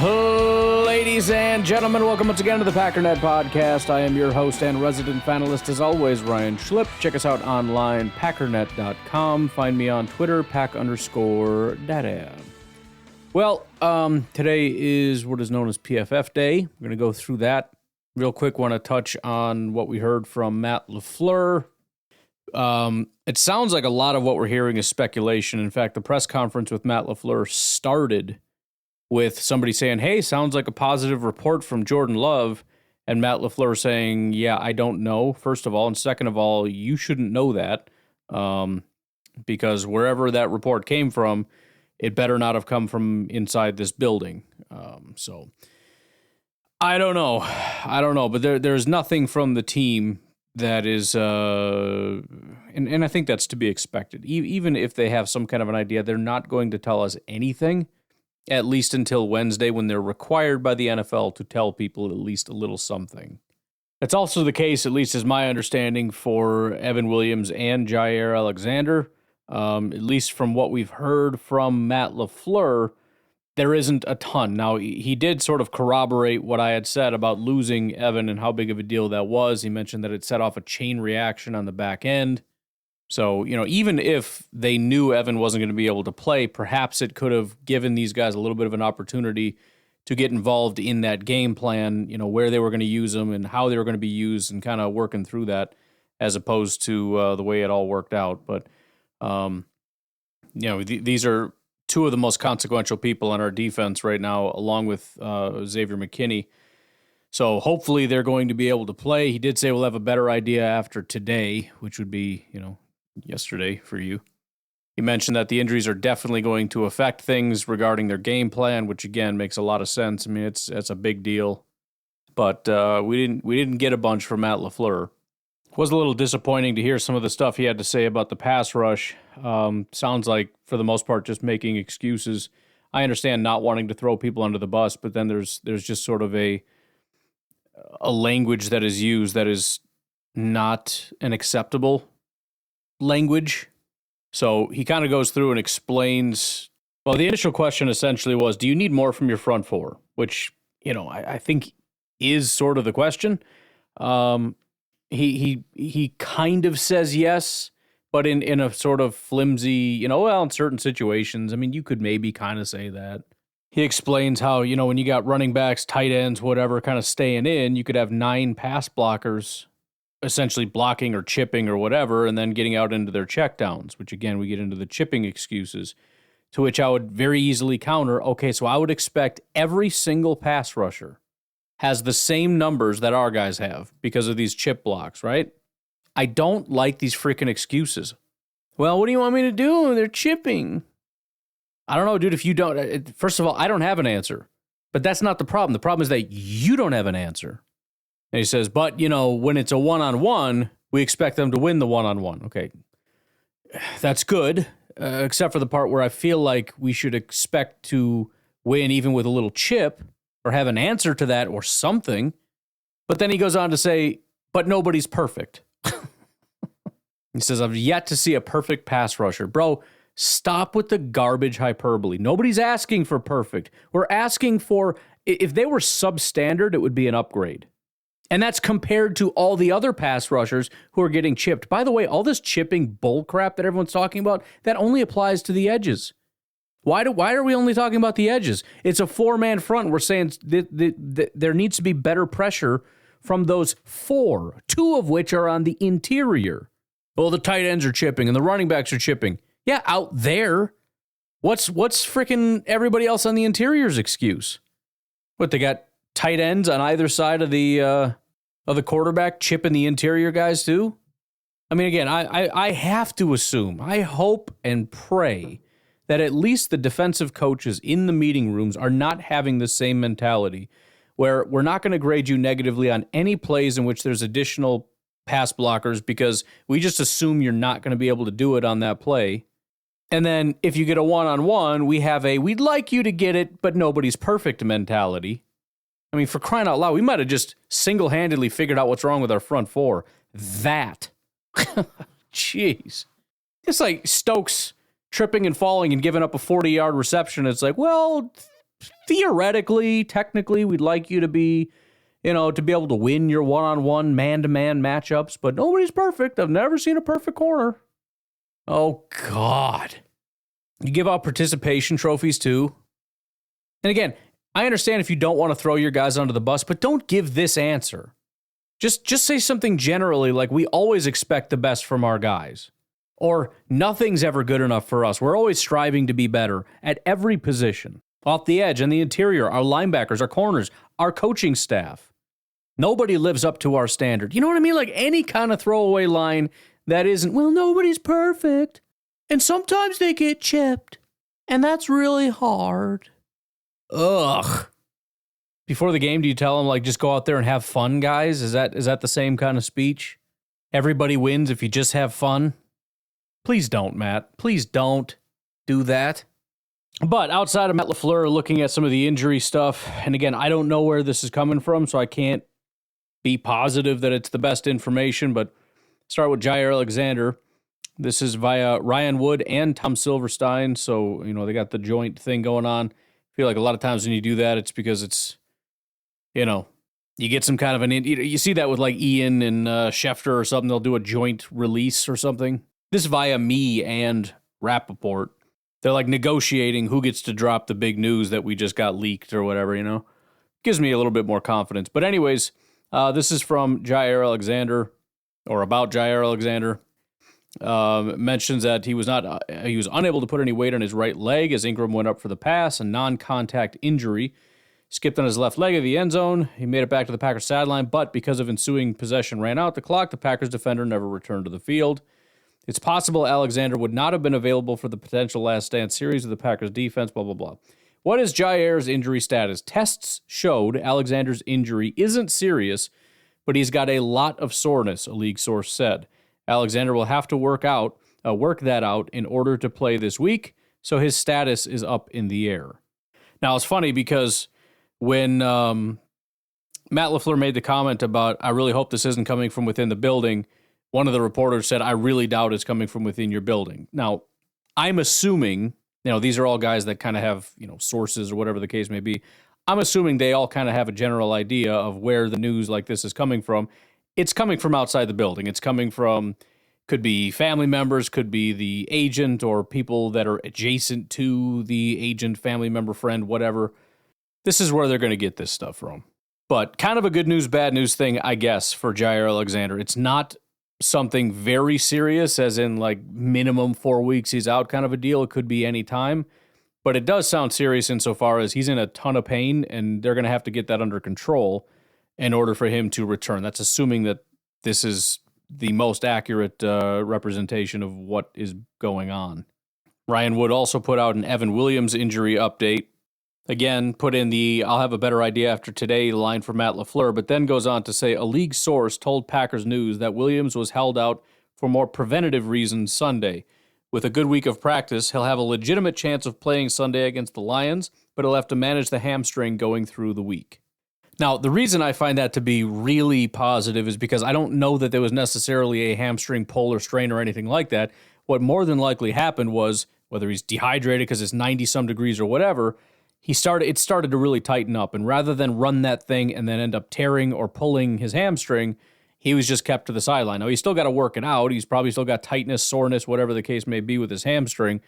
Ladies and gentlemen, welcome once again to the Packernet Podcast. I am your host and resident fanalist, as always, Ryan Schlipp. Check us out online, packernet.com. Find me on Twitter, pack_data. Well, today is what is known as PFF Day. We're going to go through that real quick. Want to touch on what we heard from Matt LaFleur. It sounds like a lot of what we're hearing is speculation. In fact, the press conference with Matt LaFleur started with somebody saying, hey, sounds like a positive report from Jordan Love, and Matt LaFleur saying, yeah, I don't know, first of all, and second of all, you shouldn't know that, because wherever that report came from, it better not have come from inside this building. So I don't know, but there's nothing from the team that is, and I think that's to be expected. Even if they have some kind of an idea, they're not going to tell us anything, at least until Wednesday, when they're required by the NFL to tell people at least a little something. That's also the case, at least as my understanding, for Evan Williams and Jair Alexander. At least from what we've heard from Matt LaFleur, there isn't a ton. Now, he did sort of corroborate what I had said about losing Evan and how big of a deal that was. He mentioned that it set off a chain reaction on the back end. So, even if they knew Evan wasn't going to be able to play, perhaps it could have given these guys a little bit of an opportunity to get involved in that game plan, where they were going to use them and how they were going to be used, and kind of working through that, as opposed to the way it all worked out. But, these are two of the most consequential people on our defense right now, along with Xavier McKinney. So hopefully they're going to be able to play. He did say we'll have a better idea after today, which would be, yesterday for you. He mentioned that the injuries are definitely going to affect things regarding their game plan, which again makes a lot of sense. I mean, it's a big deal, but we didn't get a bunch from Matt LaFleur. It was a little disappointing to hear some of the stuff he had to say about the pass rush. Sounds like for the most part just making excuses. I understand not wanting to throw people under the bus, but then there's just sort of a language that is used that is not an acceptable language. So he kind of goes through and explains, well, the initial question essentially was, do you need more from your front four? Which, I think is sort of the question. He kind of says yes, but in a sort of flimsy, in certain situations, I mean, you could maybe kind of say that. He explains how, when you got running backs, tight ends, whatever, kind of staying in, you could have 9 pass blockers essentially blocking or chipping or whatever, and then getting out into their checkdowns, which again, we get into the chipping excuses, to which I would very easily counter, okay, so I would expect every single pass rusher has the same numbers that our guys have because of these chip blocks, right? I don't like these freaking excuses. Well, what do you want me to do? They're chipping. I don't know, dude, if you don't, first of all, I don't have an answer, but that's not the problem. The problem is that you don't have an answer. And he says, but, when it's a one-on-one, we expect them to win the one-on-one. Okay, that's good, except for the part where I feel like we should expect to win even with a little chip or have an answer to that or something. But then he goes on to say, but nobody's perfect. He says, I've yet to see a perfect pass rusher. Bro, stop with the garbage hyperbole. Nobody's asking for perfect. We're asking for, if they were substandard, it would be an upgrade. And that's compared to all the other pass rushers who are getting chipped. By the way, all this chipping bull crap that everyone's talking about, that only applies to the edges. Why are we only talking about the edges? It's a 4-man front. We're saying there needs to be better pressure from those 4, 2 of which are on the interior. Well, the tight ends are chipping and the running backs are chipping. Yeah, out there. What's freaking everybody else on the interior's excuse? What, they got tight ends on either side of the quarterback chipping the interior guys too? I mean, again, I have to assume, I hope and pray that at least the defensive coaches in the meeting rooms are not having the same mentality where we're not going to grade you negatively on any plays in which there's additional pass blockers because we just assume you're not going to be able to do it on that play. And then if you get a one-on-one, we have a we'd like you to get it, but nobody's perfect mentality. I mean, for crying out loud, we might have just single-handedly figured out what's wrong with our front four. That. Jeez. It's like Stokes tripping and falling and giving up a 40-yard reception. It's like, well, theoretically, technically, we'd like you to be, to be able to win your one-on-one, man-to-man matchups, but nobody's perfect. I've never seen a perfect corner. Oh, God. You give out participation trophies, too. And again, I understand if you don't want to throw your guys under the bus, but don't give this answer. Just say something generally like, we always expect the best from our guys. Or, nothing's ever good enough for us. We're always striving to be better at every position. Off the edge, and the interior, our linebackers, our corners, our coaching staff. Nobody lives up to our standard. You know what I mean? Like any kind of throwaway line that isn't, well, nobody's perfect. And sometimes they get chipped. And that's really hard. Ugh. Before the game, do you tell them, like, just go out there and have fun, guys? Is that the same kind of speech? Everybody wins if you just have fun? Please don't, Matt. Please don't do that. But outside of Matt LaFleur looking at some of the injury stuff, and again, I don't know where this is coming from, so I can't be positive that it's the best information, but start with Jair Alexander. This is via Ryan Wood and Tom Silverstein, so, they got the joint thing going on. I feel like a lot of times when you do that, it's because it's, you get some kind of you see that with like Ian and Schefter or something, they'll do a joint release or something. This via me and Rappaport. They're like negotiating who gets to drop the big news that we just got leaked or whatever, Gives me a little bit more confidence. But anyways, this is from Jair Alexander, or about Jair Alexander. Mentions that he was unable to put any weight on his right leg as Ingram went up for the pass, a non-contact injury. Skipped on his left leg of the end zone. He made it back to the Packers sideline, but because of ensuing possession ran out the clock, the Packers defender never returned to the field. It's possible Alexander would not have been available for the potential last stand series of the Packers defense, blah, blah, blah. What is Jair's injury status? Tests showed Alexander's injury isn't serious, but he's got a lot of soreness, a league source said. Alexander will have to work that out in order to play this week, so his status is up in the air. Now, it's funny because when Matt LaFleur made the comment about, I really hope this isn't coming from within the building, one of the reporters said, I really doubt it's coming from within your building. Now, I'm assuming, these are all guys that kind of have, sources or whatever the case may be. I'm assuming they all kind of have a general idea of where the news like this is coming from. It's coming from outside the building. It's coming from, could be family members, could be the agent or people that are adjacent to the agent, family member, friend, whatever. This is where they're going to get this stuff from. But kind of a good news, bad news thing, I guess, for Jair Alexander. It's not something very serious, as in like minimum 4 weeks he's out kind of a deal. It could be any time. But it does sound serious insofar as he's in a ton of pain, and they're going to have to get that under control in order for him to return. That's assuming that this is the most accurate representation of what is going on. Ryan Wood also put out an Evan Williams injury update. Again, put in the I'll have a better idea after today line for Matt LaFleur, but then goes on to say a league source told Packers News that Williams was held out for more preventative reasons Sunday. With a good week of practice, he'll have a legitimate chance of playing Sunday against the Lions, but he'll have to manage the hamstring going through the week. Now, the reason I find that to be really positive is because I don't know that there was necessarily a hamstring pull or strain or anything like that. What more than likely happened was, whether he's dehydrated because it's 90-some degrees or whatever, it started to really tighten up, and rather than run that thing and then end up tearing or pulling his hamstring, he was just kept to the sideline. Now, he's still got to work it out. He's probably still got tightness, soreness, whatever the case may be with his hamstring.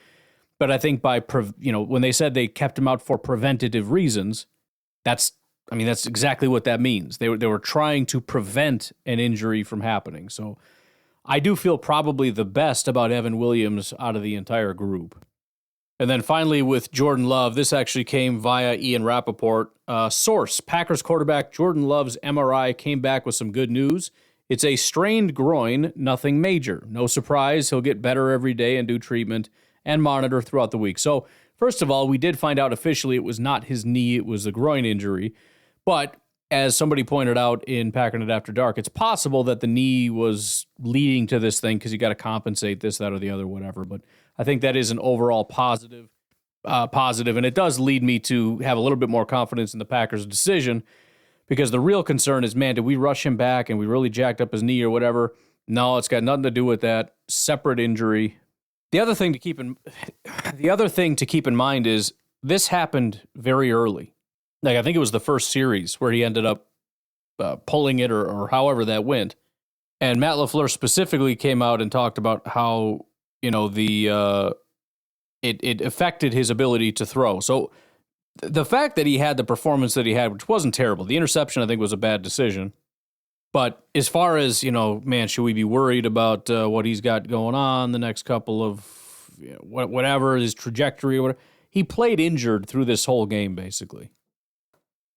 But I think when they said they kept him out for preventative reasons, that's exactly what that means. They were trying to prevent an injury from happening. So I do feel probably the best about Evan Williams out of the entire group. And then finally with Jordan Love, this actually came via Ian Rappaport. Source, Packers quarterback Jordan Love's MRI came back with some good news. It's a strained groin, nothing major. No surprise, he'll get better every day and do treatment and monitor throughout the week. So first of all, we did find out officially it was not his knee, it was a groin injury. But as somebody pointed out in Packernet After Dark, it's possible that the knee was leading to this thing because you got to compensate this, that, or the other, whatever. But I think that is an overall positive, and it does lead me to have a little bit more confidence in the Packers' decision, because the real concern is, man, did we rush him back and we really jacked up his knee or whatever? No, it's got nothing to do with that. Separate injury. The other thing to keep in mind is this happened very early. Like, I think it was the first series where he ended up pulling it or however that went. And Matt LaFleur specifically came out and talked about how, it affected his ability to throw. So the fact that he had the performance that he had, which wasn't terrible, the interception I think was a bad decision. But as far as, man, should we be worried about what he's got going on the next couple of, whatever, his trajectory or whatever, he played injured through this whole game, basically.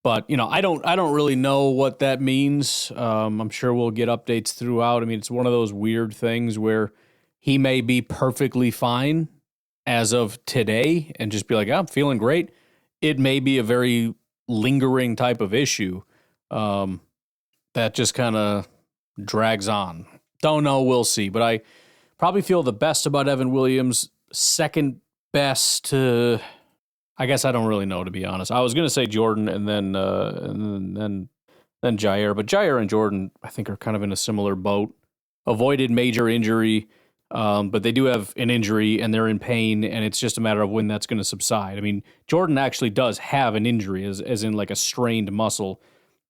But, I don't really know what that means. I'm sure we'll get updates throughout. I mean, it's one of those weird things where he may be perfectly fine as of today and just be like, I'm feeling great. It may be a very lingering type of issue that just kind of drags on. Don't know. We'll see. But I probably feel the best about Evan Williams. Second best to, I guess I don't really know, to be honest. I was going to say Jordan and then Jair. But Jair and Jordan, I think, are kind of in a similar boat. Avoided major injury, but they do have an injury and they're in pain, and it's just a matter of when that's going to subside. I mean, Jordan actually does have an injury, as in like a strained muscle.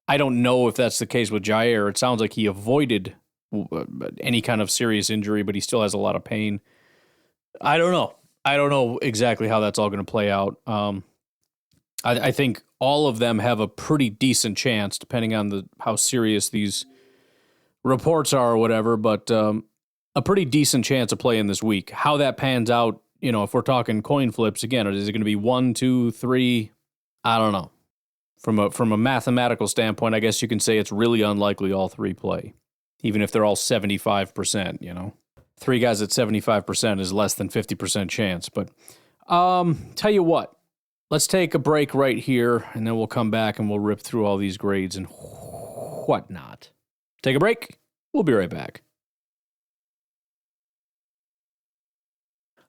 I don't know if that's the case with Jair. It sounds like he avoided any kind of serious injury, but he still has a lot of pain. I don't know. I don't know exactly how that's all going to play out. I think all of them have a pretty decent chance, depending on how serious these reports are or whatever, but a pretty decent chance of playing this week. How that pans out, if we're talking coin flips, again, is it going to be 1, 2, 3? I don't know. From a mathematical standpoint, I guess you can say it's really unlikely all three play, even if they're all 75%, 3 guys at 75% is less than 50% chance. But tell you what, let's take a break right here, and then we'll come back and we'll rip through all these grades and whatnot. Take a break. We'll be right back.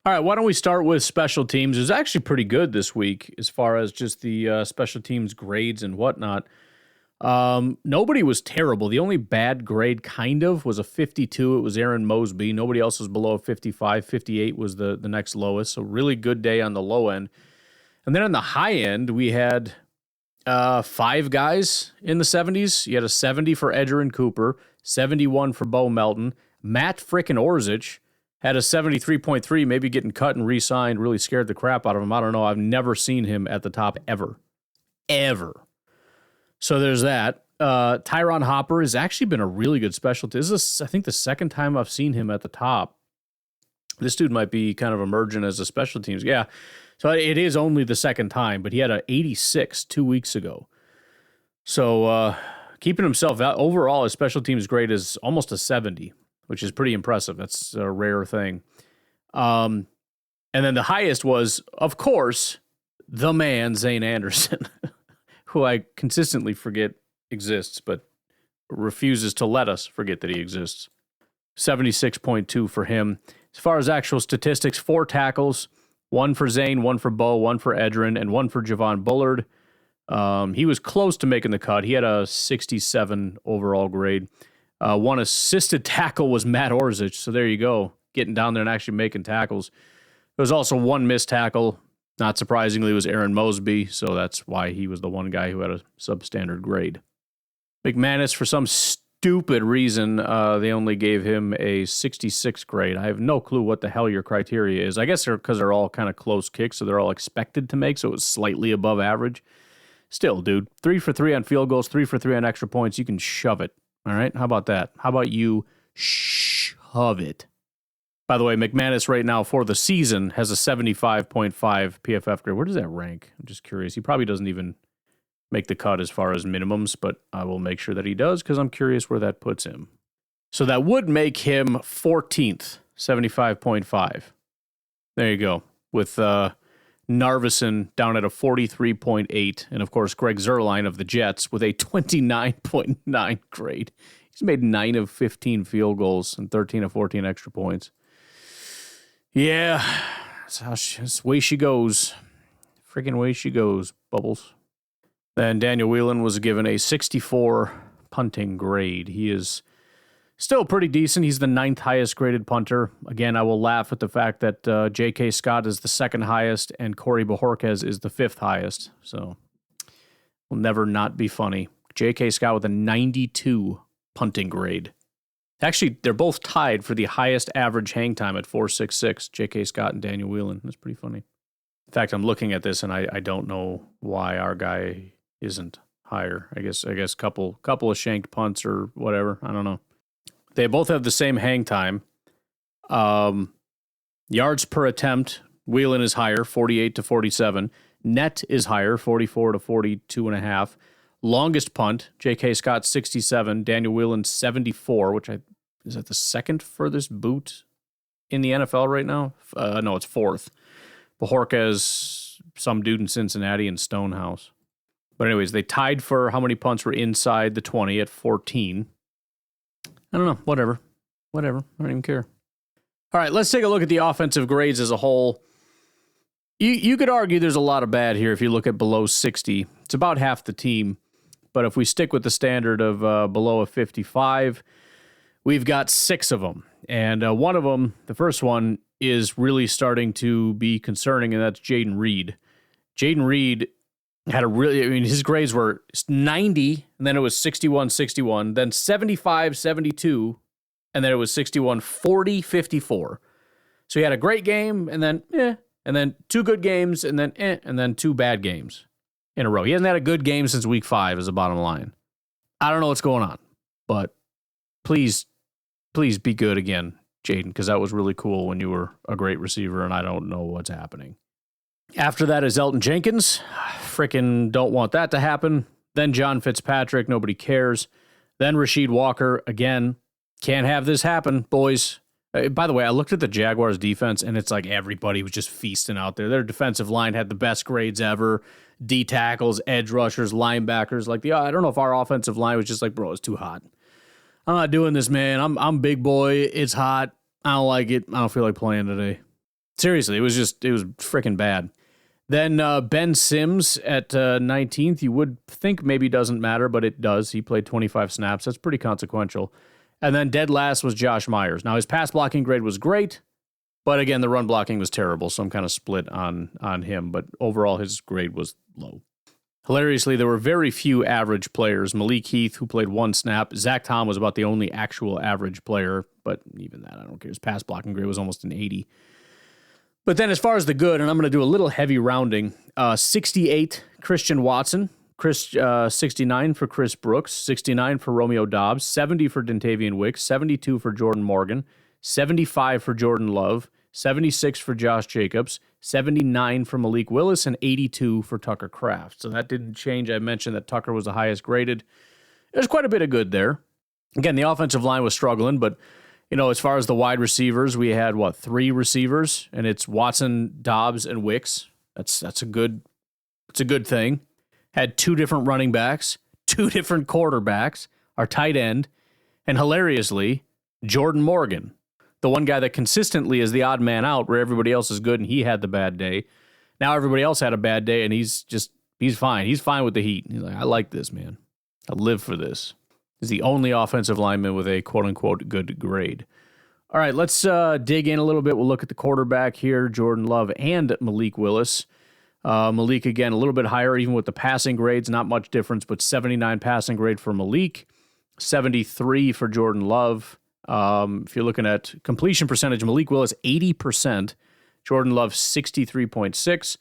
All right, why don't we start with special teams? It was actually pretty good this week as far as just the special teams grades and whatnot. Nobody was terrible. The only bad grade kind of was a 52. It was Aaron Mosby. Nobody else was below a 55. 58 was the next lowest. So really good day on the low end. And then on the high end, we had 5 guys in the 70s. You had a 70 for Edgerrin Cooper, 71 for Bo Melton. Matt frickin' Orzech had a 73.3, maybe getting cut and re-signed, really scared the crap out of him. I don't know. I've never seen him at the top ever. So there's that. Tyron Hopper has actually been a really good specialty. This is, I think, the second time I've seen him at the top. This dude might be kind of emerging as a special teams. Yeah, so it is only the second time, but he had an 86 2 weeks ago. So keeping himself out, overall, his special teams grade is almost a 70, which is pretty impressive. That's a rare thing. And then the highest was, of course, the man, Zane Anderson, who I consistently forget exists, but refuses to let us forget that he exists. 76.2 for him. As far as actual statistics, 4 tackles, 1 for Zane, 1 for Bo, 1 for Edgerrin, and 1 for Javon Bullard. He was close to making the cut. He had a 67 overall grade. 1 assisted tackle was Matt Orzech, so there you go, getting down there and actually making tackles. There was also 1 missed tackle. Not surprisingly, it was Aaron Mosby, so that's why he was the one guy who had a substandard grade. McManus, for some stupid reason, they only gave him a 66 grade. I have no clue what the hell your criteria is. I guess because they're all kind of close kicks, so they're all expected to make, so it was slightly above average. Still, dude, 3 for 3 on field goals, 3 for 3 on extra points. You can shove it. All right? How about that? How about you shove it? By the way, McManus right now for the season has a 75.5 PFF grade. Where does that rank? I'm just curious. He probably doesn't even make the cut as far as minimums, but I will make sure that he does because I'm curious where that puts him. So that would make him 14th, 75.5. There you go. With Narveson down at a 43.8. And, of course, Greg Zuerlein of the Jets with a 29.9 grade. He's made 9 of 15 field goals and 13 of 14 extra points. Yeah, that's the way she goes. Freaking way she goes, Bubbles. Then Daniel Whelan was given a 64 punting grade. He is Still pretty decent. He's the 9th highest graded punter. Again, I will laugh at the fact that J.K. Scott is the 2nd highest and Corey Bojorquez is the 5th highest. So will never not be funny. J.K. Scott with a 92 punting grade. Actually, they're both tied for the highest average hang time at 4.66. J.K. Scott and Daniel Whelan. That's pretty funny. In fact, I'm looking at this and I don't know why our guy isn't higher. I guess couple of shanked punts or whatever. I don't know. They both have the same hang time. Yards per attempt, Whelan is higher, 48 to 47. Net is higher, 44 to 42.5. Longest punt, J.K. Scott 67, Daniel Whelan 74, which is that the 2nd furthest boot in the NFL right now? No, it's 4th. Bojorquez, some dude in Cincinnati, and Stonehouse. But anyways, they tied for how many punts were inside the 20 at 14. I don't know. Whatever. I don't even care. All right, let's take a look at the offensive grades as a whole. You could argue there's a lot of bad here if you look at below 60. It's about half the team. But if we stick with the standard of below a 55, we've got 6 of them. And one of them, the first one, is really starting to be concerning, and that's Jaden Reed. Jaden Reed had his grades were 90, and then it was 61, 61, then 75, 72, and then it was 61, 40, 54. So he had a great game, and then and then 2 good games, and then 2 bad games in a row. He hasn't had a good game since week 5 is the bottom line. I don't know what's going on, but please be good again, Jaden, because that was really cool when you were a great receiver, and I don't know what's happening. After that is Elton Jenkins. Frickin' don't want that to happen. Then John Fitzpatrick. Nobody cares. Then Rasheed Walker. Again, can't have this happen, boys. By the way, I looked at the Jaguars defense, and it's like everybody was just feasting out there. Their defensive line had the best grades ever. D tackles, edge rushers, linebackers. I don't know if our offensive line was just like, bro, it's too hot. I'm not doing this, man. I'm big boy. It's hot. I don't like it. I don't feel like playing today. Seriously, it was freaking bad. Then Ben Sims at 19th. You would think maybe doesn't matter, but it does. He played 25 snaps. That's pretty consequential. And then dead last was Josh Myers. Now, his pass blocking grade was great, but again, the run blocking was terrible, so I'm kind of split on him. But overall, his grade was low. Hilariously, there were very few average players. Malik Heath, who played 1 snap. Zach Tom was about the only actual average player, but even that, I don't care. His pass blocking grade was almost an 80. But then as far as the good, and I'm going to do a little heavy rounding, 68, Christian Watson, 69 for Chris Brooks, 69 for Romeo Dobbs, 70 for Dontavian Wicks, 72 for Jordan Morgan, 75 for Jordan Love, 76 for Josh Jacobs, 79 for Malik Willis, and 82 for Tucker Kraft. So that didn't change. I mentioned that Tucker was the highest graded. There's quite a bit of good there. Again, the offensive line was struggling, but as far as the wide receivers, we had 3 receivers, and it's Watson, Dobbs, and Wicks. It's a good thing. Had 2 different running backs, 2 different quarterbacks, our tight end, and hilariously, Jordan Morgan, the one guy that consistently is the odd man out where everybody else is good and he had the bad day. Now everybody else had a bad day and he's fine. He's fine with the heat. He's like, I like this, man. I live for this. He's the only offensive lineman with a quote-unquote good grade. All right, let's dig in a little bit. We'll look at the quarterback here, Jordan Love and Malik Willis. Malik, again, a little bit higher, even with the passing grades. Not much difference, but 79 passing grade for Malik, 73 for Jordan Love. If you're looking at completion percentage, Malik Willis, 80%. Jordan Love, 63.6.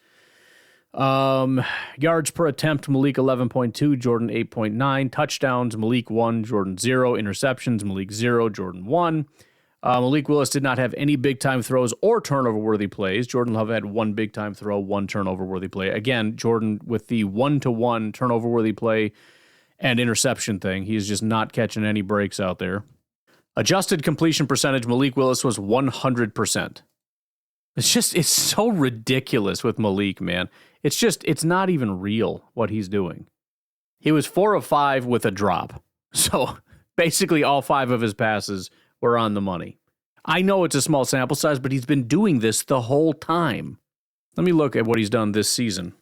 Yards per attempt, Malik 11.2, Jordan 8.9. Touchdowns, Malik 1, Jordan 0. Interceptions, Malik 0, Jordan 1. Malik Willis did not have any big-time throws or turnover-worthy plays. Jordan Love had 1 big-time throw, 1 turnover-worthy play. Again, Jordan with the 1-to-1 turnover-worthy play and interception thing. He's just not catching any breaks out there. Adjusted completion percentage, Malik Willis was 100%. It's so ridiculous with Malik, man. It's not even real what he's doing. He was 4 of 5 with a drop. So basically all 5 of his passes were on the money. I know it's a small sample size, but he's been doing this the whole time. Let me look at what he's done this season.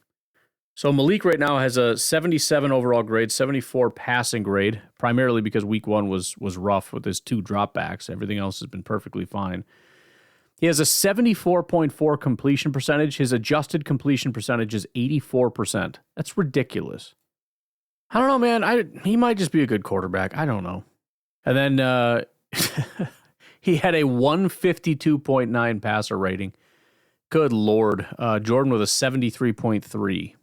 So Malik right now has a 77 overall grade, 74 passing grade, primarily because week 1 was rough with his 2 dropbacks. Everything else has been perfectly fine. He has a 74.4 completion percentage. His adjusted completion percentage is 84%. That's ridiculous. I don't know, man. He might just be a good quarterback. I don't know. And then he had a 152.9 passer rating. Good Lord. Jordan with a 73.3.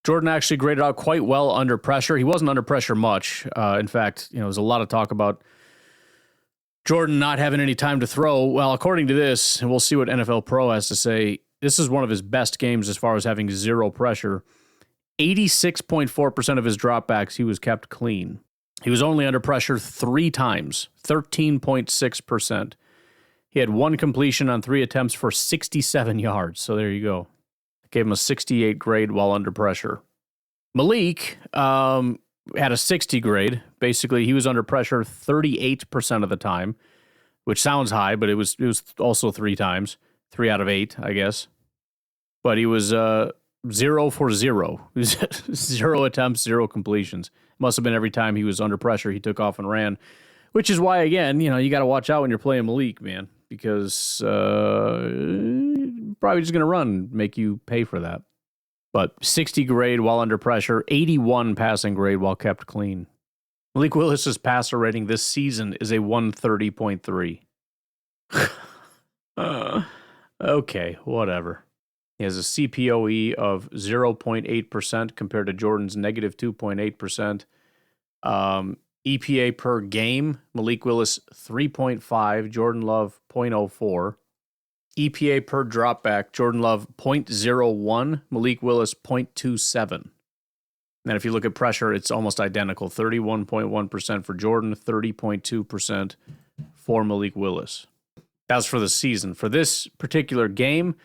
Jordan actually graded out quite well under pressure. He wasn't under pressure much. In fact, there's a lot of talk about Jordan not having any time to throw. Well, according to this, and we'll see what NFL Pro has to say, this is one of his best games as far as having zero pressure. 86.4% of his dropbacks, he was kept clean. He was only under pressure 3 times, 13.6%. He had 1 completion on 3 attempts for 67 yards. So there you go. Gave him a 68 grade while under pressure. Malik had a 60 grade. Basically, he was under pressure 38% of the time, which sounds high, but it was also 3 times. 3 out of 8, I guess. But he was 0 for 0. He was 0 attempts, 0 completions. Must have been every time he was under pressure, he took off and ran. Which is why, again, you got to watch out when you're playing Malik, man. Because probably just going to run and make you pay for that. But 60 grade while under pressure, 81 passing grade while kept clean. Malik Willis's passer rating this season is a 130.3. Okay, whatever. He has a CPOE of 0.8% compared to Jordan's negative 2.8%. EPA per game, Malik Willis 3.5, Jordan Love 0.04. EPA per dropback, Jordan Love 0.01, Malik Willis 0.27. And if you look at pressure, it's almost identical, 31.1% for Jordan, 30.2% for Malik Willis. That's for the season. For this particular game,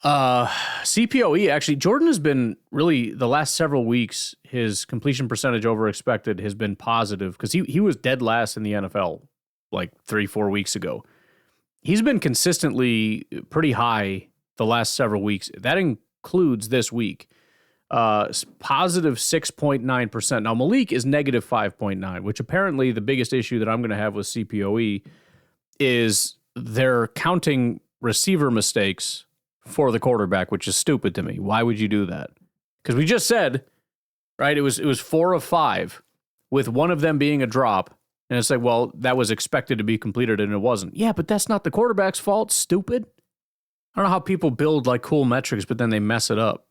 CPOE, actually, Jordan has been really, the last several weeks, his completion percentage over expected has been positive because he was dead last in the NFL like 3-4 weeks ago. He's been consistently pretty high the last several weeks. That includes this week. Positive 6.9%. Now, Malik is negative 5.9, which apparently the biggest issue that I'm going to have with CPOE is they're counting receiver mistakes for the quarterback, which is stupid to me. Why would you do that? Because we just said, right, it was 4 of 5, with one of them being a drop. And it's like, well, that was expected to be completed and it wasn't. Yeah, but that's not the quarterback's fault, stupid. I don't know how people build like cool metrics, but then they mess it up.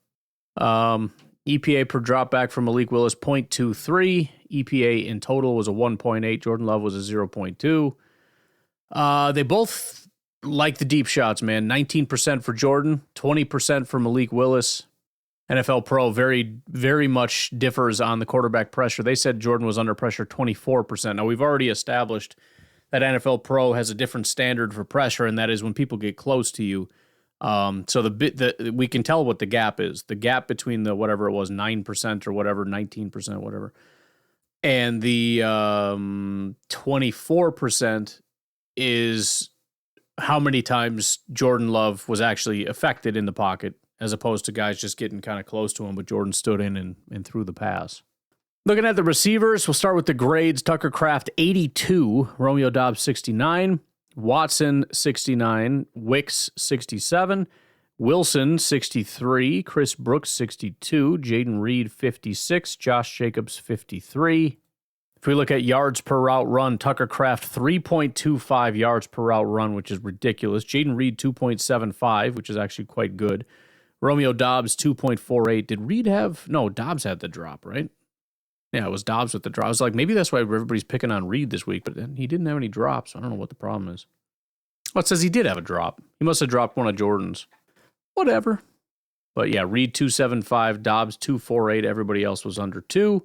EPA per dropback for Malik Willis, 0.23. EPA in total was a 1.8. Jordan Love was a 0.2. They both like the deep shots, man. 19% for Jordan, 20% for Malik Willis. NFL Pro very, very much differs on the quarterback pressure. They said Jordan was under pressure 24%. Now, we've already established that NFL Pro has a different standard for pressure, and that is when people get close to you. So we can tell what the gap is. The gap between the whatever it was, 9% or whatever, 19%, whatever, and the 24% is how many times Jordan Love was actually affected in the pocket, as opposed to guys just getting kind of close to him, but Jordan stood in and threw the pass. Looking at the receivers, we'll start with the grades. Tucker Kraft, 82. Romeo Doubs, 69. Watson, 69. Wicks, 67. Wilson, 63. Chris Brooks, 62. Jaden Reed, 56. Josh Jacobs, 53. If we look at yards per route run, Tucker Kraft, 3.25 yards per route run, which is ridiculous. Jaden Reed, 2.75, which is actually quite good. Romeo Doubs, 2.48. Did Reed have... No, Doubs had the drop, right? Yeah, it was Doubs with the drop. I was like, maybe that's why everybody's picking on Reed this week, but he didn't have any drops. I don't know what the problem is. Oh, it says he did have a drop. He must have dropped one of Jordan's. Whatever. But yeah, Reed, 2.75. Doubs, 2.48. Everybody else was under 2.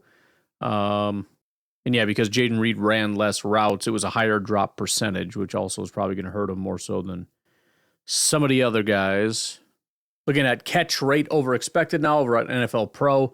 And yeah, because Jaden Reed ran less routes, it was a higher drop percentage, which also is probably going to hurt him more so than some of the other guys. Looking at catch rate over expected now over at NFL Pro.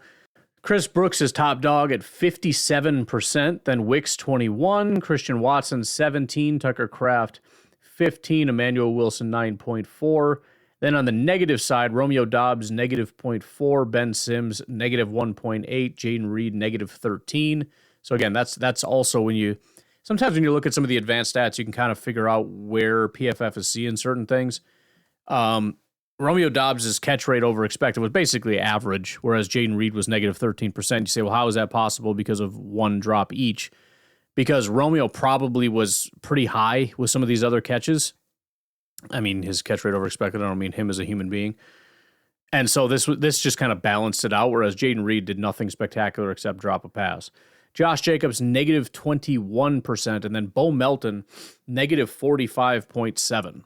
Chris Brooks is top dog at 57%, then Wicks 21, Christian Watson 17, Tucker Kraft 15, Emmanuel Wilson 9.4. Then on the negative side, Romeo Doubs, negative 0.4, Ben Sims, negative 1.8, Jaden Reed, negative 13. So again, that's also when sometimes when you look at some of the advanced stats, you can kind of figure out where PFF is seeing certain things. Romeo Doubs' catch rate over expected was basically average, whereas Jaden Reed was negative 13%. You say, well, how is that possible because of one drop each? Because Romeo probably was pretty high with some of these other catches. I mean, his catch rate over expected, I don't mean him as a human being. And so this just kind of balanced it out, whereas Jaden Reed did nothing spectacular except drop a pass. Josh Jacobs, negative 21%, and then Bo Melton, negative 45.7.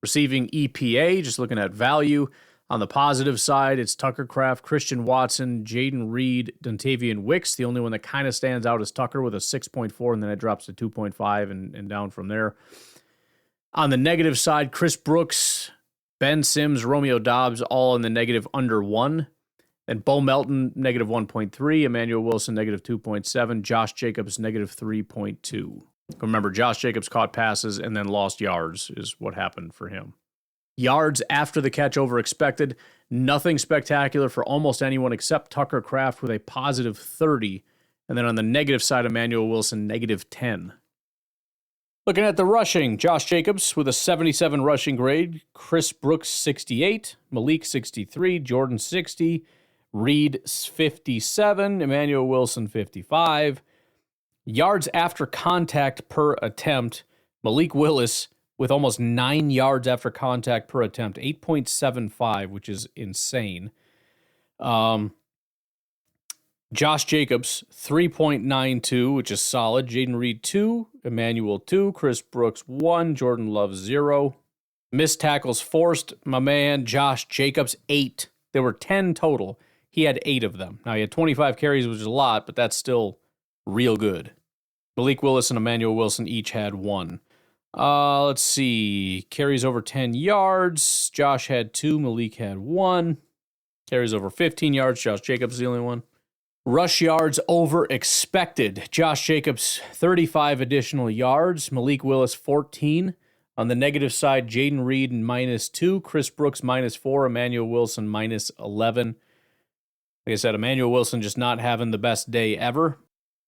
Receiving EPA, just looking at value. On the positive side, it's Tucker Kraft, Christian Watson, Jaden Reed, Dontavian Wicks. The only one that kind of stands out is Tucker with a 6.4, and then it drops to 2.5 and down from there. On the negative side, Chris Brooks, Ben Sims, Romeo Doubs, all in the negative under 1. And Bo Melton, negative 1.3. Emmanuel Wilson, negative 2.7. Josh Jacobs, negative 3.2. Remember, Josh Jacobs caught passes and then lost yards is what happened for him. Yards after the catch over expected. Nothing spectacular for almost anyone except Tucker Kraft with a positive 30. And then on the negative side, Emmanuel Wilson, negative 10. Looking at the rushing, Josh Jacobs with a 77 rushing grade, Chris Brooks 68, Malik 63, Jordan 60, Reed 57, Emmanuel Wilson 55. Yards after contact per attempt, Malik Willis with almost 9 yards after contact per attempt, 8.75, which is insane. Josh Jacobs, 3.92, which is solid. Jaden Reed, 2. Emmanuel, 2. Chris Brooks, 1. Jordan Love, 0. Missed tackles forced, my man, Josh Jacobs, 8. There were 10 total. He had 8 of them. Now, he had 25 carries, which is a lot, but that's still real good. Malik Willis and Emmanuel Wilson each had 1. Let's see. Carries over 10 yards. Josh had 2. Malik had 1. Carries over 15 yards. Josh Jacobs is the only one. Rush yards over expected. Josh Jacobs, 35 additional yards. Malik Willis, 14. On the negative side, Jaden Reed, -2. Chris Brooks, -4. Emmanuel Wilson, -11. Like I said, Emmanuel Wilson just not having the best day ever.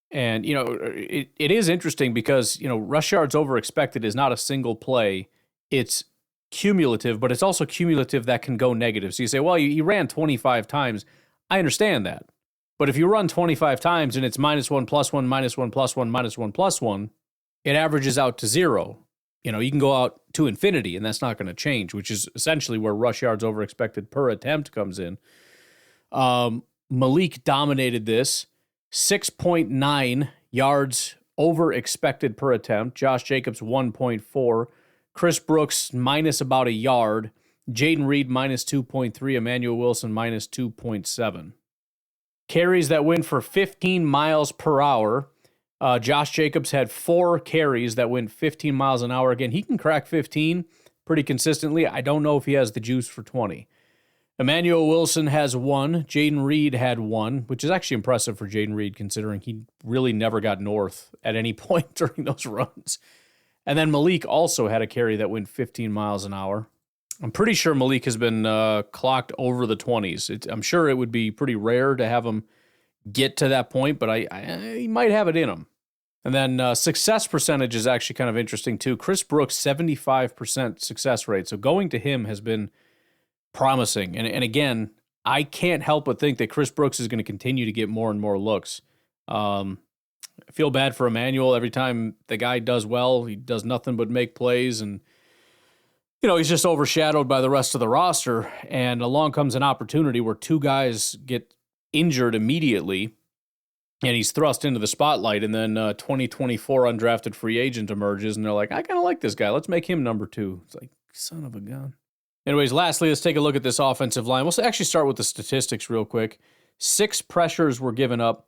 And, it is interesting because, rush yards over expected is not a single play. It's cumulative, but it's also cumulative that can go negative. So you say, well, you ran 25 times. I understand that. But if you run 25 times and it's -1, +1, -1, +1, -1, +1, it averages out to 0. You can go out to infinity, and that's not going to change, which is essentially where rush yards over expected per attempt comes in. Malik dominated this. 6.9 yards over expected per attempt. Josh Jacobs, 1.4. Chris Brooks, minus about a yard. Jaden Reed, -2.3. Emmanuel Wilson, -2.7. Carries that went for 15 miles per hour. Josh Jacobs had 4 carries that went 15 miles an hour. Again, he can crack 15 pretty consistently. I don't know if he has the juice for 20. Emmanuel Wilson has 1. Jaden Reed had 1, which is actually impressive for Jaden Reed considering he really never got north at any point during those runs. And then Malik also had a carry that went 15 miles an hour. I'm pretty sure Malik has been clocked over the 20s. I'm sure it would be pretty rare to have him get to that point, but he might have it in him. And then success percentage is actually kind of interesting too. Chris Brooks, 75% success rate. So going to him has been promising. And again, I can't help but think that Chris Brooks is going to continue to get more and more looks. I feel bad for Emmanuel. Every time the guy does well, he does nothing but make plays, and he's just overshadowed by the rest of the roster. And along comes an opportunity where 2 guys get injured immediately, and he's thrust into the spotlight. And then 2024 undrafted free agent emerges, and they're like, I kind of like this guy. Let's make him number 2. It's like, son of a gun. Anyways, lastly, let's take a look at this offensive line. We'll actually start with the statistics real quick. 6 pressures were given up.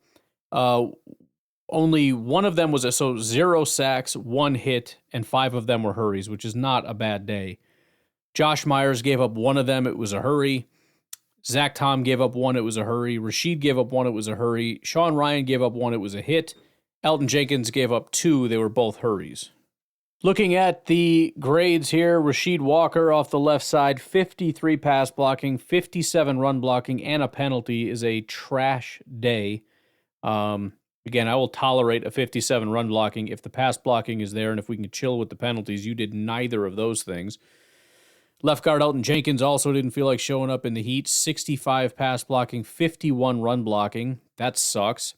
Only one of them was 0 sacks, 1 hit, and 5 of them were hurries, which is not a bad day. Josh Myers gave up 1 of them. It was a hurry. Zach Tom gave up 1. It was a hurry. Rashid gave up 1. It was a hurry. Sean Ryan gave up 1. It was a hit. Elton Jenkins gave up 2. They were both hurries. Looking at the grades here, Rasheed Walker off the left side, 53 pass blocking, 57 run blocking, and a penalty is a trash day. Again, I will tolerate a 57 run blocking if the pass blocking is there and if we can chill with the penalties. You did neither of those things. Left guard Elton Jenkins also didn't feel like showing up in the heat. 65 pass blocking, 51 run blocking. That sucks.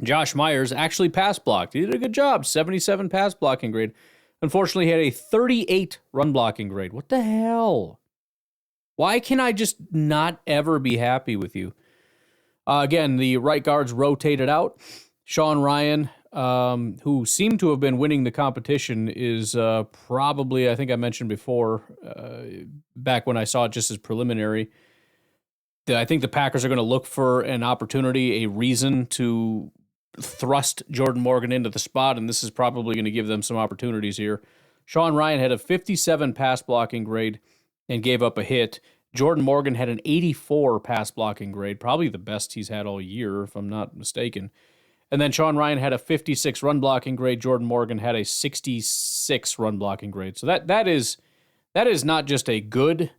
Josh Myers actually pass blocked. He did a good job. 77 pass blocking grade. Unfortunately, he had a 38 run blocking grade. What the hell? Why can I just not ever be happy with you? Again, the right guards rotated out. Sean Ryan, who seemed to have been winning the competition, is probably, I think I mentioned before, back when I saw it just as preliminary, I think the Packers are going to look for an opportunity, a reason to thrust Jordan Morgan into the spot, and this is probably going to give them some opportunities here. Sean Ryan had a 57 pass blocking grade and gave up a hit. Jordan Morgan had an 84 pass blocking grade, probably the best he's had all year, if I'm not mistaken. And then Sean Ryan had a 56 run blocking grade. Jordan Morgan had a 66 run blocking grade. So that is not just a good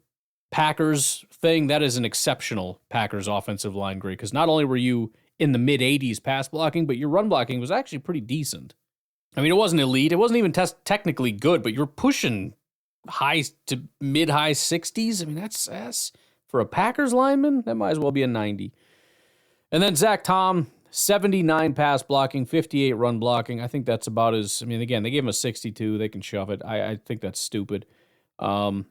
Packers thing, that is an exceptional Packers offensive line grade, because not only were you in the mid-80s pass blocking, but your run blocking was actually pretty decent. I mean, it wasn't elite. It wasn't even technically good, but you're pushing high to mid-high 60s. I mean, that's for a Packers lineman, that might as well be a 90. And then Zach Tom, 79 pass blocking, 58 run blocking. I think that's about as, I mean, again, they gave him a 62. They can shove it. I think that's stupid. I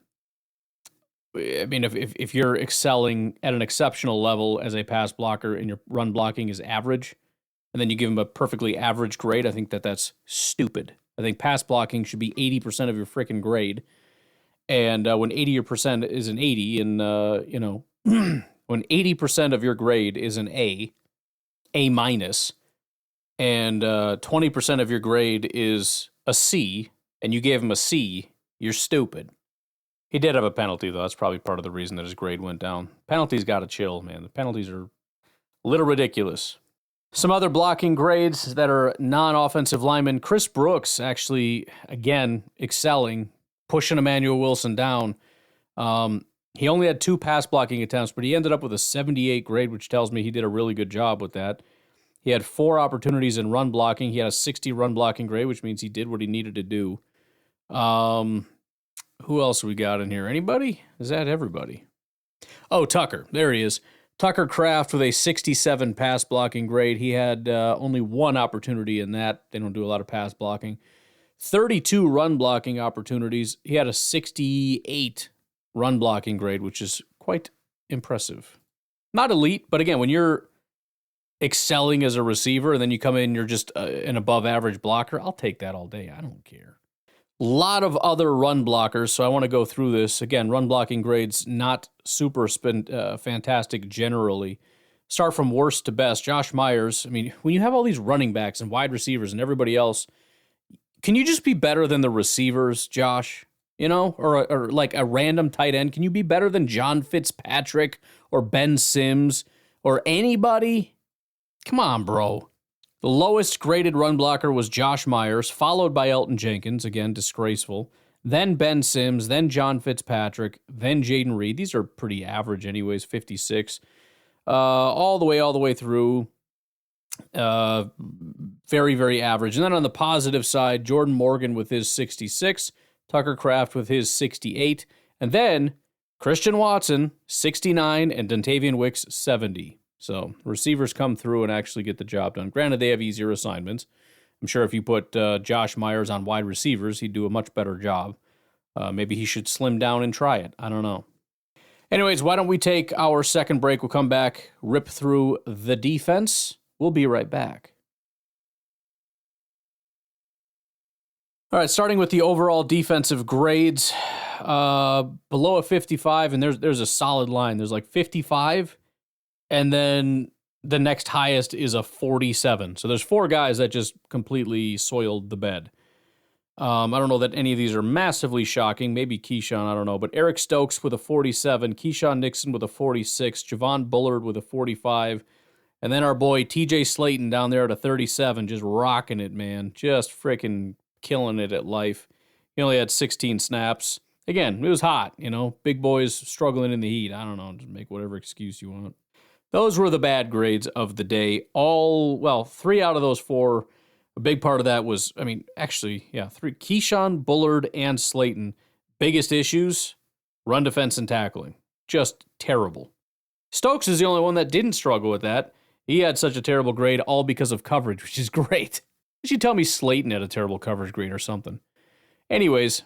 mean, if you're excelling at an exceptional level as a pass blocker and your run blocking is average, and then you give him a perfectly average grade, I think that's stupid. I think pass blocking should be 80% of your freaking grade. And when 80% is an 80, and, when 80% of your grade is an A minus, and 20% of your grade is a C, and you gave him a C, you're stupid. He did have a penalty, though. That's probably part of the reason that his grade went down. Penalties got to chill, man. The penalties are a little ridiculous. Some other blocking grades that are non-offensive linemen. Chris Brooks actually, again, excelling, pushing Emmanuel Wilson down. He only had 2 pass blocking attempts, but he ended up with a 78 grade, which tells me he did a really good job with that. He had 4 opportunities in run blocking. He had a 60 run blocking grade, which means he did what he needed to do. Who else we got in here? Anybody? Is that everybody? Oh, Tucker. There he is. Tucker Kraft with a 67 pass blocking grade. He had only 1 opportunity in that. They don't do a lot of pass blocking. 32 run blocking opportunities. He had a 68 run blocking grade, which is quite impressive. Not elite, but again, when you're excelling as a receiver and then you come in, you're just an above average blocker, I'll take that all day. I don't care. Lot of other run blockers, so I want to go through this. Again, run blocking grades, not super fantastic generally. Start from worst to best. Josh Myers, I mean, when you have all these running backs and wide receivers and everybody else, can you just be better than the receivers, Josh? You know, or like a random tight end? Can you be better than John Fitzpatrick or Ben Sims or anybody? Come on, bro. The lowest graded run blocker was Josh Myers, followed by Elton Jenkins, again, disgraceful. Then Ben Sims, then John Fitzpatrick, then Jaden Reed. These are pretty average anyways, 56. All the way through. Very, very average. And then on the positive side, Jordan Morgan with his 66, Tucker Kraft with his 68, and then Christian Watson, 69, and Dontavian Wicks, 70. So receivers come through and actually get the job done. Granted, they have easier assignments. I'm sure if you put Josh Myers on wide receivers, he'd do a much better job. Maybe he should slim down and try it. I don't know. Anyways, why don't we take our second break? We'll come back, rip through the defense. We'll be right back. All right, starting with the overall defensive grades. Below a 55, and there's a solid line. There's like 55, and then the next highest is a 47. So there's 4 guys that just completely soiled the bed. I don't know that any of these are massively shocking. Maybe Keyshawn, I don't know. But Eric Stokes with a 47, Keyshawn Nixon with a 46, Javon Bullard with a 45, and then our boy TJ Slayton down there at a 37, just rocking it, man. Just freaking killing it at life. He only had 16 snaps. Again, it was hot, big boys struggling in the heat. I don't know, just make whatever excuse you want. Those were the bad grades of the day. 3 out of those 4, a big part of that was, 3. Keyshawn, Bullard, and Slayton. Biggest issues, run defense and tackling. Just terrible. Stokes is the only one that didn't struggle with that. He had such a terrible grade all because of coverage, which is great. You should tell me Slayton had a terrible coverage grade or something. Anyways,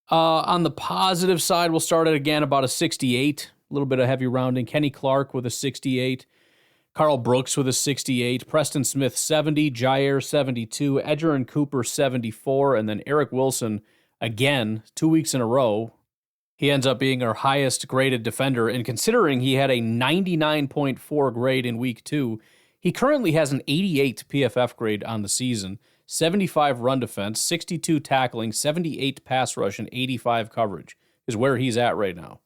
on the positive side, we'll start at, again, about a 68. A little bit of heavy rounding. Kenny Clark with a 68. Carl Brooks with a 68. Preston Smith, 70. Jair, 72. Edgerrin Cooper, 74. And then Eric Wilson, again, 2 weeks in a row. He ends up being our highest graded defender. And considering he had a 99.4 grade in week 2, he currently has an 88 PFF grade on the season. 75 run defense, 62 tackling, 78 pass rush, and 85 coverage is where he's at right now.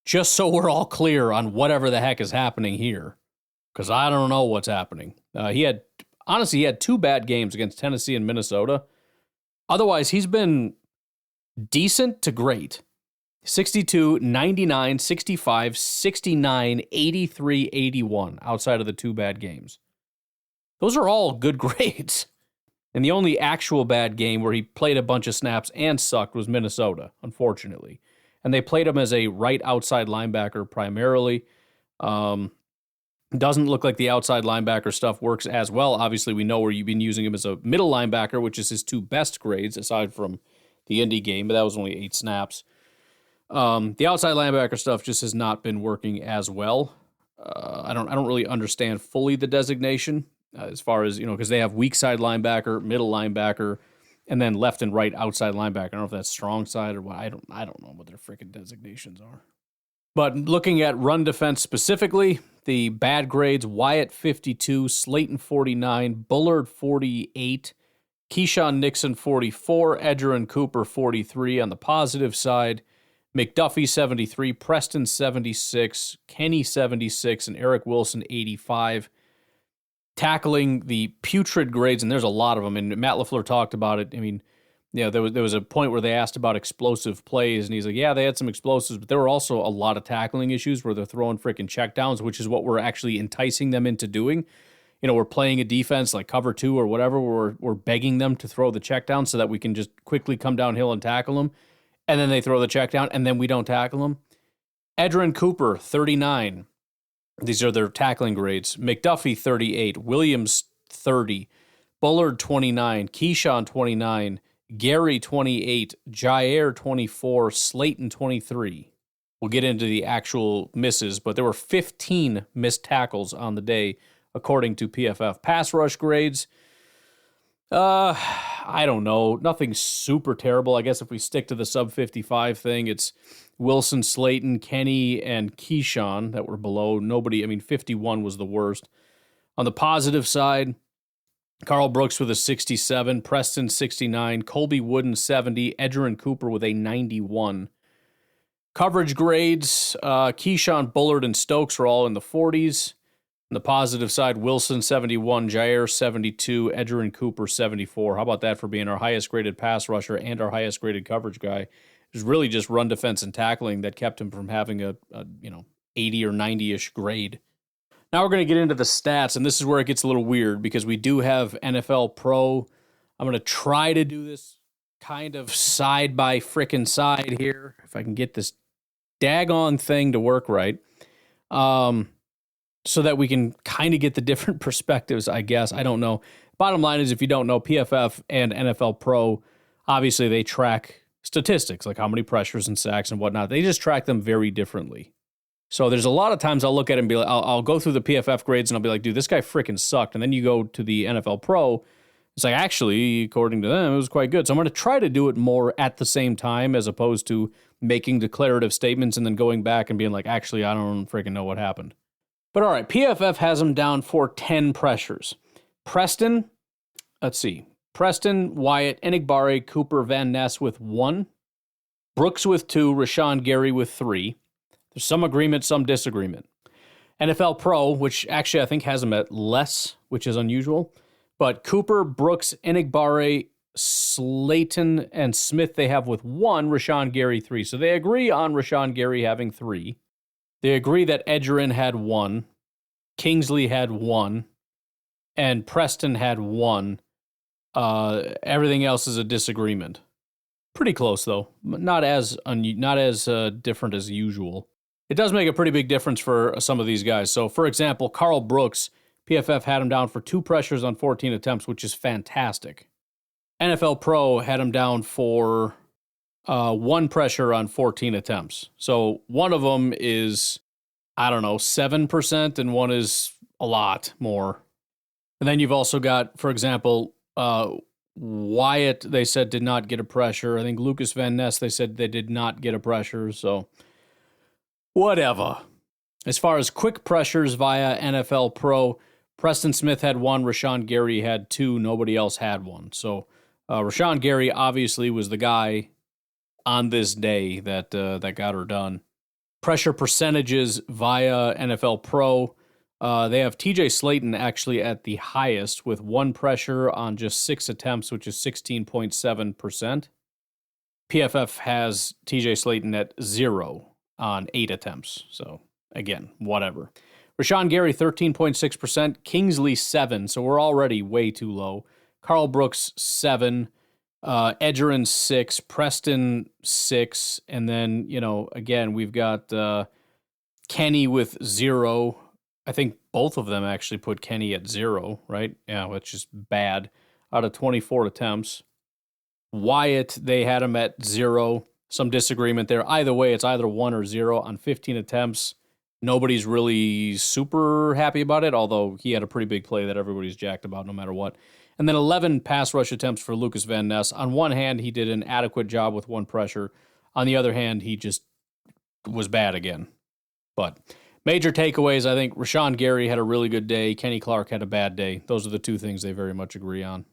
Just so we're all clear on whatever the heck is happening here, because I don't know what's happening. He had 2 bad games against Tennessee and Minnesota. Otherwise, he's been decent to great. 62, 99, 65, 69, 83, 81 outside of the 2 bad games. Those are all good grades. And the only actual bad game where he played a bunch of snaps and sucked was Minnesota, unfortunately. And they played him as a right outside linebacker primarily. Doesn't look like the outside linebacker stuff works as well. Obviously, we know where you've been using him as a middle linebacker, which is his 2 best grades, aside from the Indy game, but that was only 8 snaps. The outside linebacker stuff just has not been working as well. I don't really understand fully the designation as far as, because they have weak side linebacker, middle linebacker, and then left and right outside linebacker. I don't know if that's strong side or what. I don't know what their freaking designations are. But looking at run defense specifically, the bad grades, Wyatt 52, Slayton 49, Bullard 48, Keyshawn Nixon 44, Edgerrin Cooper 43 on the positive side, McDuffie 73, Preston 76, Kenny 76, and Eric Wilson 85. Tackling the putrid grades, and there's a lot of them, and Matt LaFleur talked about it. There was a point where they asked about explosive plays, and he's like, yeah, they had some explosives, but there were also a lot of tackling issues where they're throwing freaking checkdowns, which is what we're actually enticing them into doing. We're playing a defense like cover 2 or whatever, where we're begging them to throw the checkdown so that we can just quickly come downhill and tackle them, and then they throw the checkdown, and then we don't tackle them. Edgerrin Cooper, 39. These are their tackling grades. McDuffie, 38. Williams, 30. Bullard, 29. Keyshawn, 29. Gary, 28. Jair, 24. Slayton, 23. We'll get into the actual misses, but there were 15 missed tackles on the day, according to PFF. Pass rush grades, I don't know. Nothing super terrible. I guess if we stick to the sub 55 thing, it's Wilson, Slayton, Kenny, and Keyshawn that were below. 51 was the worst. On the positive side, Carl Brooks with a 67, Preston 69, Colby Wooden 70, Edgerrin Cooper with a 91. Coverage grades, Keyshawn, Bullard, and Stokes were all in the 40s. On the positive side, Wilson 71, Jair 72, Edgerrin Cooper 74. How about that for being our highest graded pass rusher and our highest graded coverage guy? It was really just run defense and tackling that kept him from having a 80 or 90-ish grade. Now we're going to get into the stats, and this is where it gets a little weird because we do have NFL Pro. I'm going to try to do this kind of side by frickin' side here, if I can get this daggone thing to work right, so that we can kind of get the different perspectives, I guess. I don't know. Bottom line is, if you don't know, PFF and NFL Pro, obviously they track statistics, like how many pressures and sacks and whatnot. They just track them very differently. So there's a lot of times I'll look at it and be like, I'll go through the PFF grades and I'll be like, dude, this guy freaking sucked. And then you go to the NFL Pro, it's like, actually, according to them, it was quite good. So I'm going to try to do it more at the same time as opposed to making declarative statements and then going back and being like, actually, I don't freaking know what happened. But all right, PFF has him down for 10 pressures. Preston, Wyatt, Enigbare, Cooper, Van Ness with 1. Brooks with 2. Rashawn Gary with 3. There's some agreement, some disagreement. NFL Pro, which actually I think has him at less, which is unusual. But Cooper, Brooks, Enigbare, Slayton and Smith they have with 1, Rashawn Gary 3. So they agree on Rashawn Gary having 3. They agree that Edgerrin had 1, Kingsley had 1, and Preston had 1. Everything else is a disagreement. Pretty close though, not as different as usual. It does make a pretty big difference for some of these guys. So, for example, Carl Brooks, PFF had him down for 2 pressures on 14 attempts, which is fantastic. NFL Pro had him down for 1 pressure on 14 attempts. So one of them is, 7%, and one is a lot more. And then you've also got, for example, Wyatt, they said, did not get a pressure. I think Lucas Van Ness, they said they did not get a pressure. So whatever. As far as quick pressures via NFL Pro, Preston Smith had 1, Rashawn Gary had 2, nobody else had 1. So Rashawn Gary obviously was the guy on this day that got her done. Pressure percentages via NFL Pro, they have TJ Slayton actually at the highest with 1 pressure on just 6 attempts, which is 16.7%. PFF has TJ Slayton at 0 on 8 attempts. So again, whatever. Rashawn Gary, 13.6%. Kingsley, 7. So we're already way too low. Carl Brooks, 7. Edgerrin, 6. Preston, 6. And then, again, we've got Kenny with 0. I think both of them actually put Kenny at 0, right? Yeah, which is bad. Out of 24 attempts. Wyatt, they had him at 0. Some disagreement there. Either way, it's either 1 or 0 on 15 attempts. Nobody's really super happy about it, although he had a pretty big play that everybody's jacked about no matter what. And then 11 pass rush attempts for Lucas Van Ness. On one hand, he did an adequate job with 1 pressure. On the other hand, he just was bad again. But major takeaways, I think Rashawn Gary had a really good day. Kenny Clark had a bad day. Those are the 2 things they very much agree on.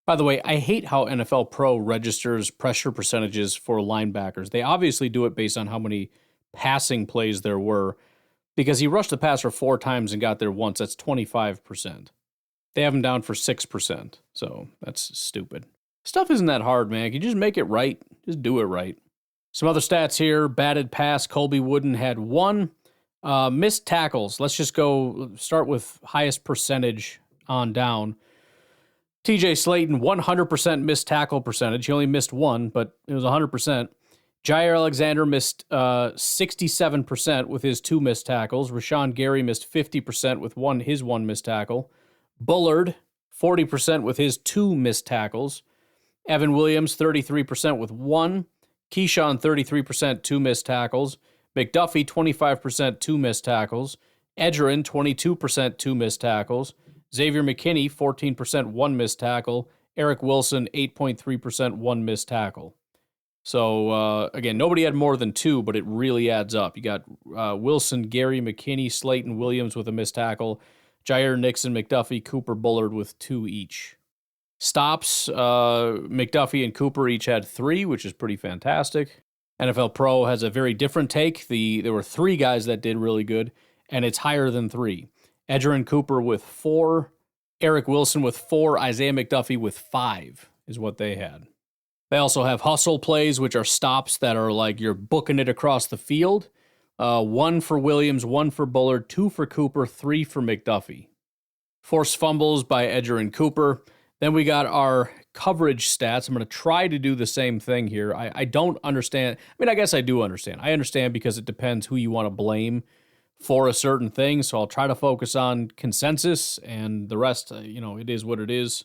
By the way, I hate how NFL Pro registers pressure percentages for linebackers. They obviously do it based on how many passing plays there were, because he rushed the passer 4 times and got there once. That's 25%. They have him down for 6%. So that's stupid. Stuff isn't that hard, man. You just make it right. Just do it right. Some other stats here. Batted pass, Colby Wooden had 1. Missed tackles. Let's just go start with highest percentage on down. TJ Slayton, 100% missed tackle percentage. He only missed 1, but it was 100%. Jair Alexander missed 67% with his 2 missed tackles. Rashawn Gary missed 50% with his 1 missed tackle. Bullard, 40% with his 2 missed tackles. Evan Williams, 33% with 1. Keyshawn, 33%, 2 missed tackles. McDuffie, 25%, 2 missed tackles. Edgerrin, 22%, 2 missed tackles. Xavier McKinney, 14%, 1 missed tackle. Eric Wilson, 8.3%, 1 missed tackle. So, again, nobody had more than 2, but it really adds up. You got Wilson, Gary, McKinney, Slayton, Williams with a missed tackle. Jair, Nixon, McDuffie, Cooper, Bullard with 2 each. Stops, McDuffie and Cooper each had 3, which is pretty fantastic. NFL Pro has a very different take. There were 3 guys that did really good, and it's higher than 3. Edgerrin Cooper with 4, Eric Wilson with 4, Isaiah McDuffie with 5 is what they had. They also have hustle plays, which are stops that are like you're booking it across the field. 1 for Williams, 1 for Bullard, 2 for Cooper, 3 for McDuffie. Forced fumbles by Edgerrin Cooper. Then we got our coverage stats. I'm going to try to do the same thing here. I don't understand. I mean, I guess I do understand. I understand because it depends who you want to blame for a certain thing. So I'll try to focus on consensus, and the rest, it is what it is.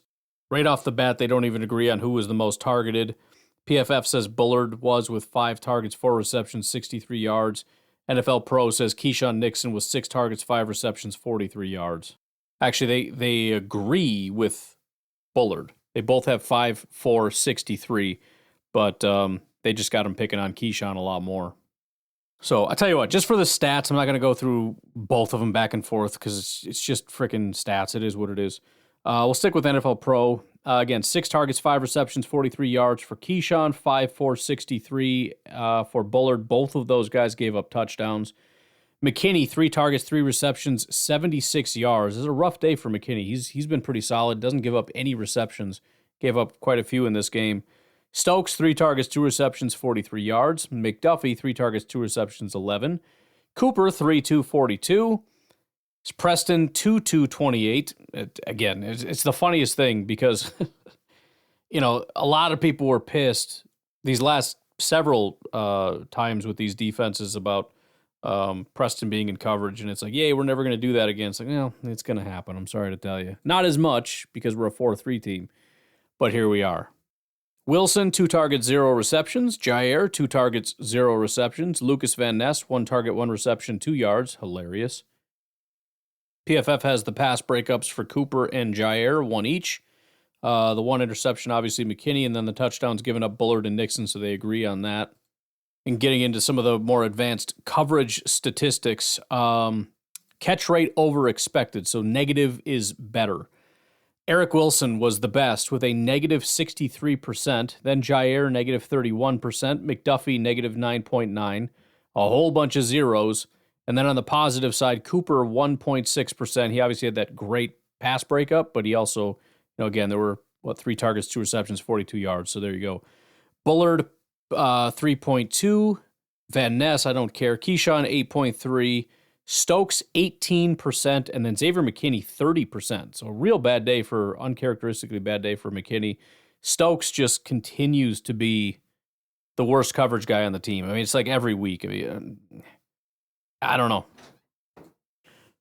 Right off the bat, they don't even agree on who was the most targeted. PFF says Bullard was with 5 targets, 4 receptions, 63 yards. NFL Pro says Keyshawn Nixon with 6 targets, 5 receptions, 43 yards. Actually, they agree with Bullard. They both have 5, 4, 63, but they just got him picking on Keyshawn a lot more. So I tell you what, just for the stats, I'm not going to go through both of them back and forth because it's just freaking stats. It is what it is. We'll stick with NFL Pro. Again, 6 targets, 5 receptions, 43 yards for Keyshawn, 5, 4, 63 for Bullard. Both of those guys gave up touchdowns. McKinney, 3 targets, 3 receptions, 76 yards. This is a rough day for McKinney. He's been pretty solid, doesn't give up any receptions gave up quite a few in this game. Stokes, 3 targets, 2 receptions, 43 yards. McDuffie, 3 targets, 2 receptions, 11. Cooper, 3-2-42. Preston, 2-2-28. Again, it's the funniest thing because, a lot of people were pissed these last several times with these defenses about Preston being in coverage. And it's like, yay, we're never going to do that again. It's like, it's going to happen. I'm sorry to tell you. Not as much because we're a 4-3 team, but here we are. Wilson, 2 targets, 0 receptions. Jair, 2 targets, 0 receptions. Lucas Van Ness, 1 target, 1 reception, 2 yards. Hilarious. PFF has the pass breakups for Cooper and Jair, 1 each. The 1 interception, obviously, McKinney, and then the touchdowns given up Bullard and Nixon, so they agree on that. And getting into some of the more advanced coverage statistics, catch rate over expected, so negative is better. Eric Wilson was the best with a negative 63%, then Jair, negative 31%, McDuffie, negative 9.9%, a whole bunch of zeros. And then on the positive side, Cooper, 1.6%. He obviously had that great pass breakup, but he also, again, there were, 3 targets, 2 receptions, 42 yards. So there you go. Bullard, 3.2%. Van Ness, I don't care. Keyshawn, 8.3%. Stokes, 18%. And then Xavier McKinney, 30%. So a real uncharacteristically bad day for McKinney. Stokes just continues to be the worst coverage guy on the team. I mean, it's like every week. I don't know.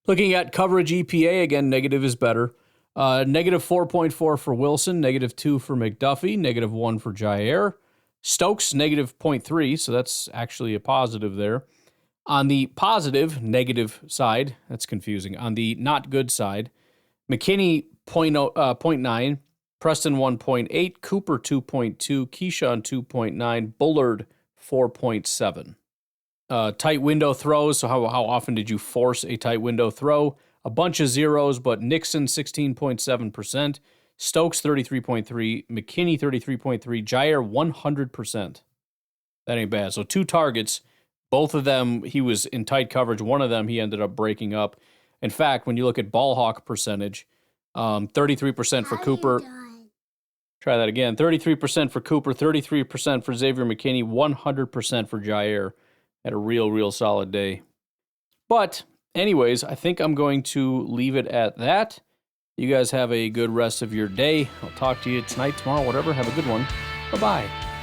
Looking at coverage EPA, again, negative is better. Negative 4.4 for Wilson, negative 2 for McDuffie, negative 1 for Jair. Stokes, negative 0.3, so that's actually a positive there. On the positive, negative side, that's confusing. On the not good side, McKinney, 0.9, Preston, 1.8, Cooper, 2.2, Keyshawn, 2.9, Bullard, 4.7. Tight window throws, so how often did you force a tight window throw? A bunch of zeros, but Nixon, 16.7%, Stokes, 33.3%, McKinney, 33.3%, Jair, 100%. That ain't bad. So 2 targets, both of them, he was in tight coverage. One of them, he ended up breaking up. In fact, when you look at ball hawk percentage, 33% for Cooper. Try that again. 33% for Cooper, 33% for Xavier McKinney, 100% for Jair. Had a real solid day. But anyways, I think I'm going to leave it at that. You guys have a good rest of your day. I'll talk to you tonight, tomorrow, whatever. Have a good one. Bye-bye.